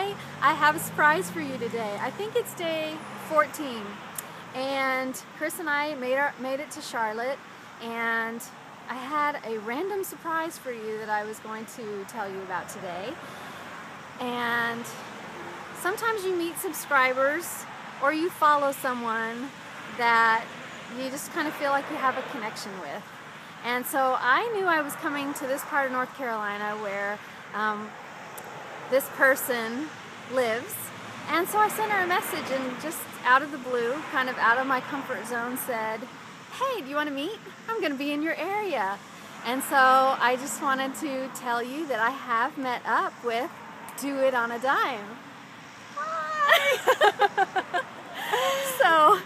Hi, I have a surprise for you today. I think it's day 14, and Chris and I made it to Charlotte, and I had a random surprise for you that I was going to tell you about today. And sometimes you meet subscribers or you follow someone that you just kind of feel like you have a connection with. And so I knew I was coming to this part of North Carolina where this person lives, and so I sent her a message and just out of the blue, kind of out of my comfort zone, said, hey, do you want to meet? I'm going to be in your area. And so I just wanted to tell you that I have met up with Do It on a Dime. Hi! So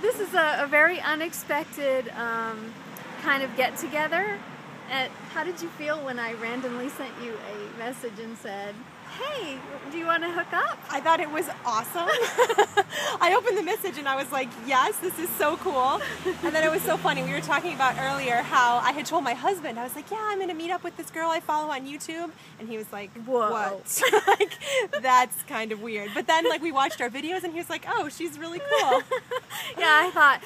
this is a very unexpected kind of get-together. How did you feel when I randomly sent you a message and said, hey, do you want to hook up? I thought it was awesome. I opened the message and I was like, yes, this is so cool. And then it was so funny. We were talking about earlier how I had told my husband, I was like, yeah, I'm going to meet up with this girl I follow on YouTube. And he was like, whoa. What? Like, that's kind of weird. But then like we watched our videos and he was like, oh, she's really cool. Yeah, I thought,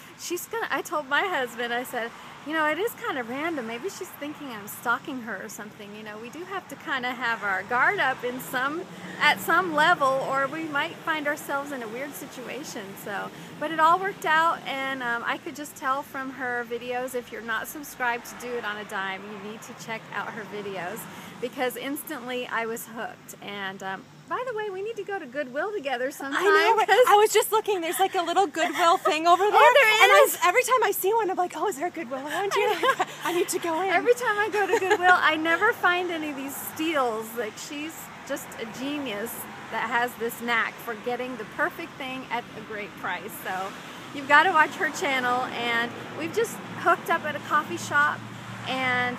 I told my husband, I said, you know, it is kind of random. Maybe she's thinking I'm stalking her or something. You know, we do have to kind of have our guard up at some level, or we might find ourselves in a weird situation. So, but it all worked out, and I could just tell from her videos. If you're not subscribed to Do It on a Dime, you need to check out her videos, because instantly I was hooked. And by the way, we need to go to Goodwill together sometime. I know. I was just looking. There's like a little Goodwill thing over there. Oh, there is. And every time I see one, I'm like, oh, is there a Goodwill around here? I need to go in. Every time I go to Goodwill, I never find any of these steals. Like, she's just a genius that has this knack for getting the perfect thing at a great price. So you've got to watch her channel. And we've just hooked up at a coffee shop, and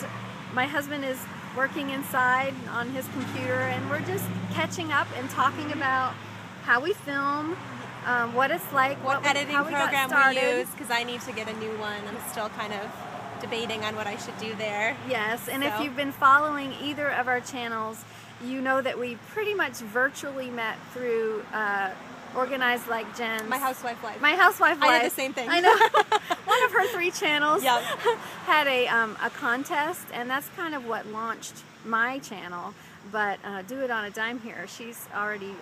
my husband is working inside on his computer, and we're just catching up and talking about how we film, what it's like, what editing how we program got we started. use, because I need to get a new one. I'm still kind of debating on what I should do there. Yes, and if you've been following either of our channels, you know that we pretty much virtually met through Organized Like Jen's. My Housewife Life. My Housewife Life. I did the same thing. I know. One of her 3 channels Yep. had a contest, and that's kind of what launched my channel. But Do It on a Dime here, she's already,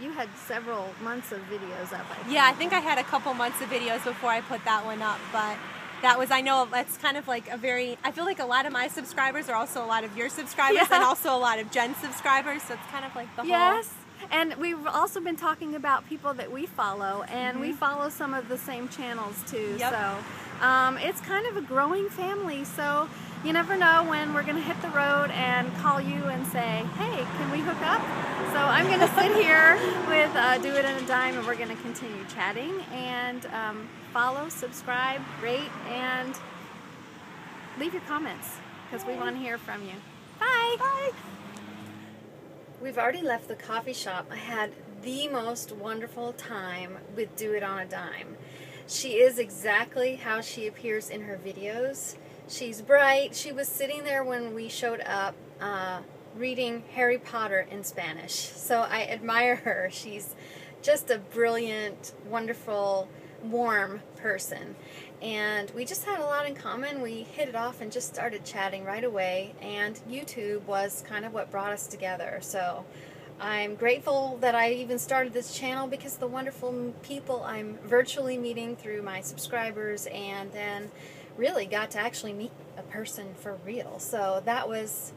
you had several months of videos up, I think. Yeah, I think I had a couple months of videos before I put that one up, but that was, I know that's kind of like I feel like a lot of my subscribers are also a lot of your subscribers, and also a lot of Jen's subscribers, so it's kind of like the whole... Yes. And we've also been talking about people that we follow, and we follow some of the same channels too. Yep. So it's kind of a growing family. So you never know when we're going to hit the road and call you and say, hey, can we hook up? So I'm going to sit here with Do It on a Dime, and we're going to continue chatting, and follow, subscribe, rate, and leave your comments, because we want to hear from you. Bye! Bye! We've already left the coffee shop. I had the most wonderful time with Do It on a Dime. She is exactly how she appears in her videos. She's bright. She was sitting there when we showed up reading Harry Potter in Spanish. So I admire her. She's just a brilliant, wonderful, warm person. And we just had a lot in common. We hit it off and just started chatting right away, and YouTube was kind of what brought us together. So I'm grateful that I even started this channel, because the wonderful people I'm virtually meeting through my subscribers, and then really got to actually meet a person for real. So that was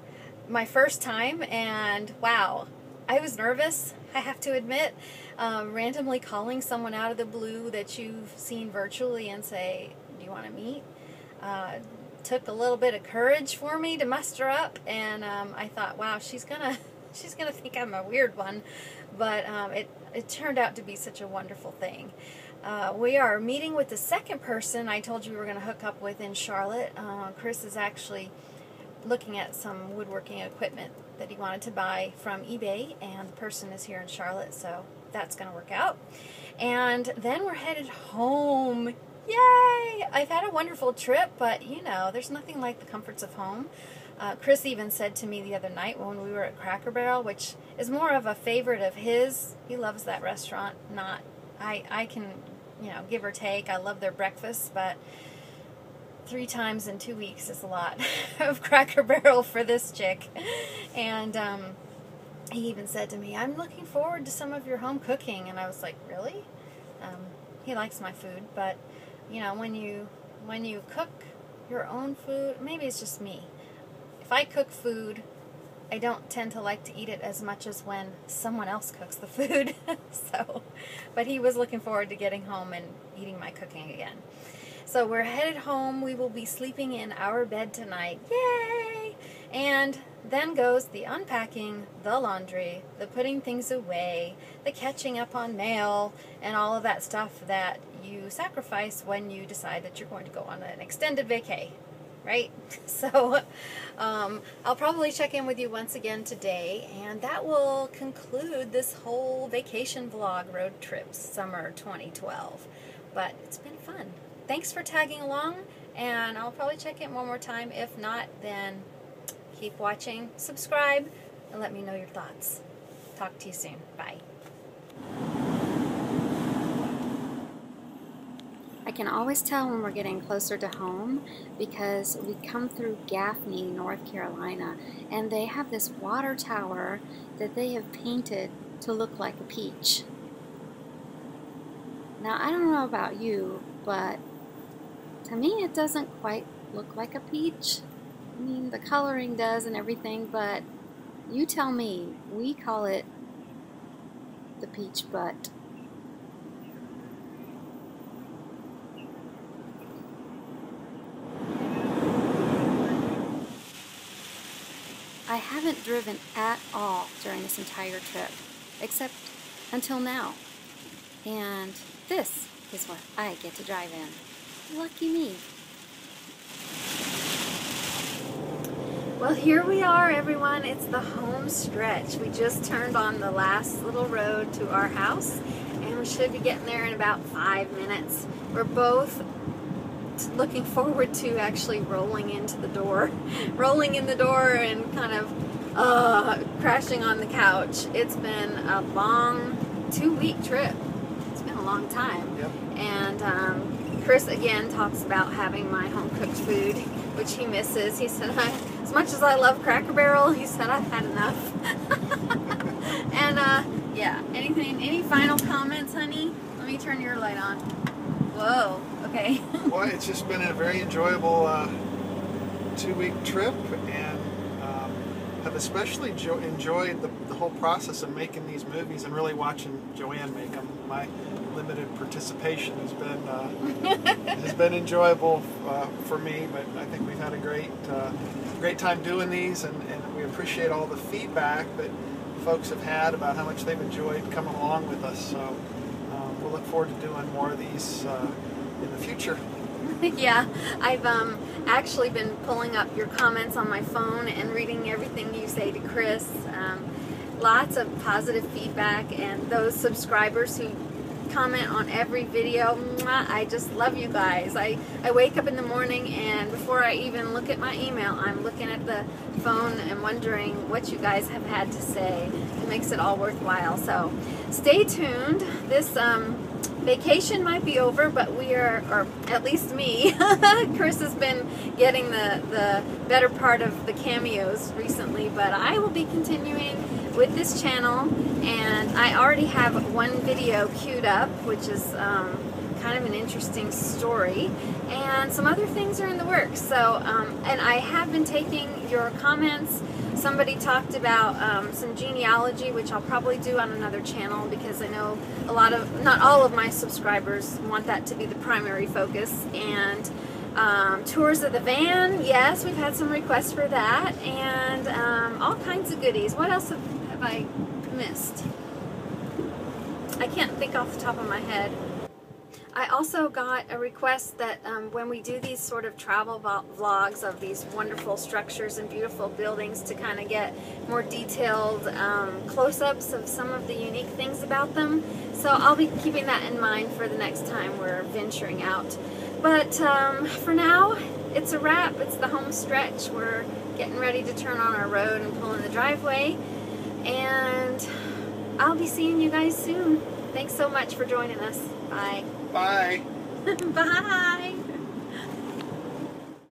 my first time, and wow, I was nervous, I have to admit. Randomly calling someone out of the blue that you've seen virtually and say, do you want to meet? Took a little bit of courage for me to muster up, and I thought, wow, she's gonna think I'm a weird one, but it turned out to be such a wonderful thing. We are meeting with the second person I told you we were going to hook up with in Charlotte. Chris is actually looking at some woodworking equipment that he wanted to buy from eBay, and the person is here in Charlotte, so that's going to work out. And then we're headed home. Yay! I've had a wonderful trip, but you know, there's nothing like the comforts of home. Chris even said to me the other night when we were at Cracker Barrel, which is more of a favorite of his. He loves that restaurant. Not, I can, give or take. I love their breakfast, but 3 times in 2 weeks is a lot of Cracker Barrel for this chick. And he even said to me, "I'm looking forward to some of your home cooking." And I was like, "Really?" He likes my food, but when you cook your own food, maybe it's just me. If I cook food, I don't tend to like to eat it as much as when someone else cooks the food. But he was looking forward to getting home and eating my cooking again. So we're headed home. We will be sleeping in our bed tonight. Yay! And then goes the unpacking, the laundry, the putting things away, the catching up on mail, and all of that stuff that you sacrifice when you decide that you're going to go on an extended vacay, right? So I'll probably check in with you once again today, and that will conclude this whole vacation vlog, Road Trips Summer 2012. But it's been fun. Thanks for tagging along, and I'll probably check in one more time. If not, then keep watching, subscribe, and let me know your thoughts. Talk to you soon. Bye. I can always tell when we're getting closer to home because we come through Gaffney, North Carolina, and they have this water tower that they have painted to look like a peach. Now, I don't know about you, but to me it doesn't quite look like a peach. I mean, the coloring does and everything, but you tell me. We call it the peach butt. I haven't driven at all during this entire trip, except until now. And this is what I get to drive in. Lucky me. Well, here we are, everyone. It's the home stretch. We just turned on the last little road to our house, and we should be getting there in about 5 minutes. We're both looking forward to actually rolling into the door, rolling in the door and kind of crashing on the couch. It's been a long 2-week trip. It's been a long time. Yep. And Chris again talks about having my home cooked food, which he misses. He said, as much as I love Cracker Barrel, he said, I've had enough. And yeah, any final comments, honey? Let me turn your light on. Whoa, okay. Well, it's just been a very enjoyable 2-week trip, and have especially enjoyed the whole process of making these movies and really watching Joanne make them. My limited participation has been enjoyable for me, but I think we've had a great time doing these, and we appreciate all the feedback that folks have had about how much they've enjoyed coming along with us. So we'll look forward to doing more of these in the future. Yeah, I've actually been pulling up your comments on my phone and reading everything you say to Chris. Lots of positive feedback, and those subscribers who comment on every video, I just love you guys. I wake up in the morning, and before I even look at my email, I'm looking at the phone and wondering what you guys have had to say. It makes it all worthwhile. So stay tuned. This vacation might be over, but we are, or at least me, Chris has been getting the better part of the cameos recently, but I will be continuing with this channel, and I already have one video queued up, which is kind of an interesting story, and some other things are in the works. So, and I have been taking your comments. Somebody talked about some genealogy, which I'll probably do on another channel, because I know not all of my subscribers want that to be the primary focus. And tours of the van, yes, we've had some requests for that, and all kinds of goodies. What else have I missed? I can't think off the top of my head. I also got a request that when we do these sort of travel vlogs of these wonderful structures and beautiful buildings, to kind of get more detailed close-ups of some of the unique things about them. So I'll be keeping that in mind for the next time we're venturing out. But for now, it's a wrap. It's the home stretch. We're getting ready to turn on our road and pull in the driveway. And I'll be seeing you guys soon. Thanks so much for joining us. Bye. Bye. Bye.